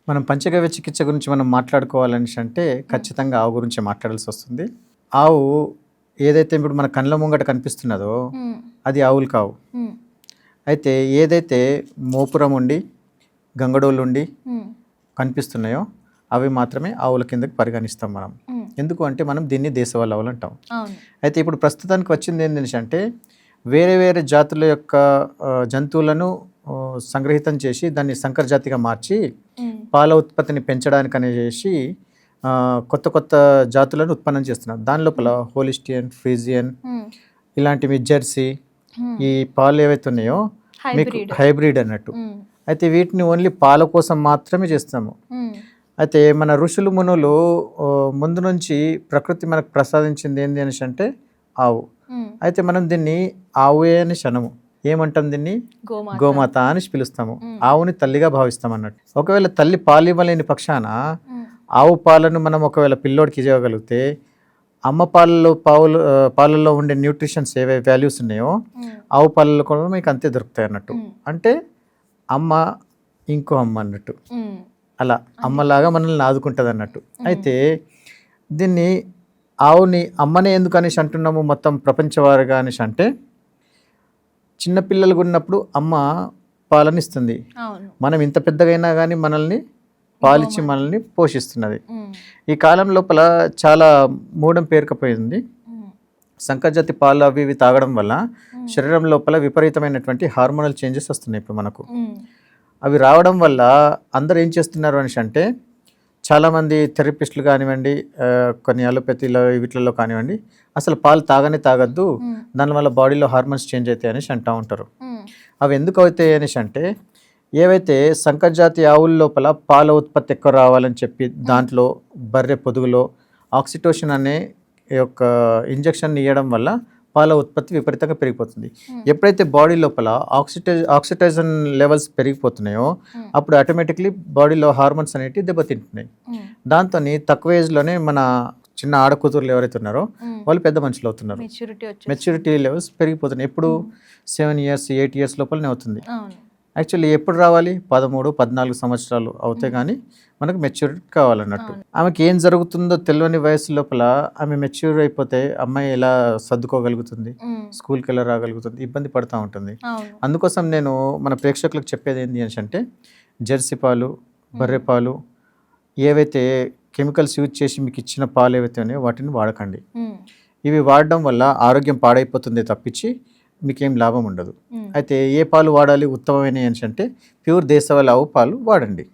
మనం పంచగవ్య చికిత్స గురించి మనం మాట్లాడుకోవాలని అంటే ఖచ్చితంగా ఆవు గురించి మాట్లాడాల్సి వస్తుంది. ఆవు ఏదైతే ఇప్పుడు మన కళ్ళ ముంగట కనిపిస్తున్నదో అది ఆవులు కావు. అయితే ఏదైతే మోపురం ఉండి గంగడోళ్ళు ఉండి కనిపిస్తున్నాయో అవి మాత్రమే ఆవుల కిందకి పరిగణిస్తాం మనం. ఎందుకు అంటే మనం దీన్ని దేశవాళీ ఆవులు అంటాం. అయితే ఇప్పుడు ప్రస్తుతానికి వచ్చింది ఏంటంటే వేరే వేరే జాతుల యొక్క జంతువులను సంగ్రహితం చేసి దాన్ని సంకర జాతిగా మార్చి పాల ఉత్పత్తిని పెంచడానికి అనేసి కొత్త కొత్త జాతులను ఉత్పన్నం చేస్తున్నారు. దాని లోపల హోలిస్టియన్, ఫ్రీజియన్ ఇలాంటివి, జెర్సీ, ఈ పాలు ఏవైతే ఉన్నాయో మీకు హైబ్రిడ్ అన్నట్టు. అయితే వీటిని ఓన్లీ పాల కోసం మాత్రమే చేస్తాము. అయితే మన ఋషులు మునులు ముందు నుంచి ప్రకృతి మనకు ప్రసాదించింది ఏంది అనేసి అంటే ఆవు. అయితే మనం దీన్ని ఆవుయే అని శనము ఏమంటాం, దీన్ని గోమాత అని పిలుస్తాము. ఆవుని తల్లిగా భావిస్తాం అన్నట్టు. ఒకవేళ తల్లి పాలు ఇవ్వలేని పక్షాన ఆవు పాలను మనం ఒకవేళ పిల్లోడికి ఇవ్వగలిగితే అమ్మ పాలలో ఉండే న్యూట్రిషన్స్ ఏవే వాల్యూస్ ఉన్నాయో ఆవు పాలలో కూడా మీకు అంతే దొరుకుతాయి అన్నట్టు. అంటే అమ్మ ఇంకో అమ్మ అన్నట్టు, అలా అమ్మలాగా మనల్ని ఆదుకుంటుంది అన్నట్టు. అయితే దీన్ని ఆవుని అమ్మనే ఎందుకు అనేసి అంటున్నాము మొత్తం ప్రపంచవారిగా అనేసి అంటే చిన్నపిల్లలు ఉన్నప్పుడు అమ్మ పాలనిస్తుంది. మనం ఇంత పెద్దగైనా కానీ మనల్ని పాలిచ్చి మనల్ని పోషిస్తున్నది. ఈ కాలం లోపల చాలా మూఢం పేరుకపోయింది. సంకరజాతి పాలు అవి ఇవి తాగడం వల్ల శరీరం లోపల విపరీతమైనటువంటి హార్మోనల్ చేంజెస్ వస్తున్నాయి ఇప్పుడు మనకు. అవి రావడం వల్ల అందరు ఏం చేస్తున్నారు అనేసి అంటే చాలామంది థెరపిస్టులు కానివ్వండి, కొన్ని అలోపతిలో వీటిలలో కానివ్వండి, అసలు పాలు తాగద్దు, దానివల్ల బాడీలో హార్మోన్స్ చేంజ్ అవుతాయి అనేసి అంటూ ఉంటారు. అవి ఎందుకు అవుతాయి అనేసి అంటే ఏవైతే సంకరజాతి ఆవుల లోపల పాల ఉత్పత్తి ఎక్కువ రావాలని చెప్పి దాంట్లో బర్రె పొదుగులో ఆక్సిటోసిన్ అనే యొక్క ఇంజెక్షన్ ఇవ్వడం వల్ల పాల ఉత్పత్తి విపరీతంగా పెరిగిపోతుంది. ఎప్పుడైతే బాడీ లోపల ఆక్సిటైజన్ లెవెల్స్ పెరిగిపోతున్నాయో అప్పుడు ఆటోమేటిక్లీ బాడీలో హార్మోన్స్ అనేవి దెబ్బతింటున్నాయి. దాంతో తక్కువ ఏజ్లోనే మన చిన్న ఆడకూతురులు ఎవరైతే ఉన్నారో వాళ్ళు పెద్ద మనుషులు అవుతున్నారు. మెచ్యూరిటీ లెవెల్స్ పెరిగిపోతున్నాయి. ఎప్పుడు 7 years 8 years లోపలనే అవుతుంది. యాక్చువల్లీ ఎప్పుడు రావాలి, 13 14 సంవత్సరాలు అవుతే కానీ మనకు మెచ్యూరిటీ కావాలన్నట్టు. ఆమెకి ఏం జరుగుతుందో తెలియని వయసు లోపల ఆమె మెచ్యూర్ అయిపోతే అమ్మాయి ఎలా సర్దుకోగలుగుతుంది, స్కూల్కి ఎలా రాగలుగుతుంది, ఇబ్బంది పడుతూ ఉంటుంది. అందుకోసం నేను మన ప్రేక్షకులకు చెప్పేది ఏంటి అని అంటే జెర్సీ పాలు, బర్రె పాలు ఏవైతే కెమికల్స్ యూజ్ చేసి మీకు ఇచ్చిన పాలు ఏవైతే ఉన్నాయో వాటిని వాడకండి. ఇవి వాడడం వల్ల ఆరోగ్యం పాడైపోతుంది తప్పించి మీకేం లాభం ఉండదు. అయితే ఏ పాలు వాడాలి ఉత్తమమైన అంటే ప్యూర్ దేశవాళీ ఆవు పాలు వాడండి.